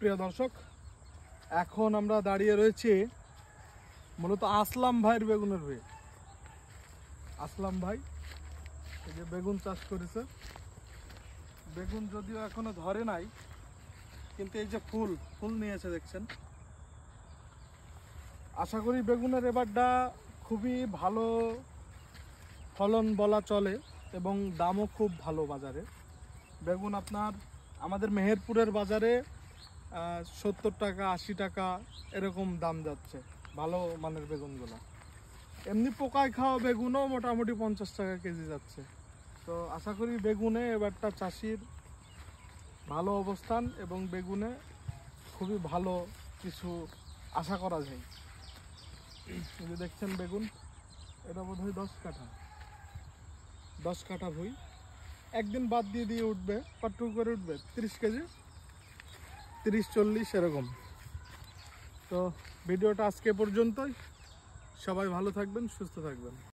প্রিয় দর্শক, এখন আমরা দাঁড়িয়ে রয়েছি মূলত আসলাম ভাইয়ের বেগুনের হয়ে। আসলাম ভাই এই যে বেগুন চাষ করেছে। বেগুন যদিও এখনো ধরে নাই, কিন্তু এই যে ফুল নিয়েছে দেখছেন। আশা করি বেগুনের এবারটা খুবই ভালো ফলন বলা চলে এবং দামও খুব ভালো বাজারে। বেগুন আপনার আমাদের মেহেরপুরের বাজারে 70 টাকা 80 টাকা এরকম দাম যাচ্ছে ভালো মানের বেগুনগুলো। এমনি পোকায় খাওয়া বেগুনও মোটামুটি 50 টাকা কেজি যাচ্ছে। তো আশা করি বেগুনে এবারটা চাষির ভালো অবস্থান এবং বেগুনে খুবই ভালো কিছু আশা করা যায়। এই যে দেখছেন বেগুন, এটা বোধহয় 10 কাঠা ভুঁই। একদিন বাদ দিয়ে উঠবে, কতটুকু করে উঠবে? 30 কেজি, 30-40 এরকম। তো ভিডিওটা আজকে পর্যন্তই। সবাই ভালো থাকবেন, সুস্থ থাকবেন।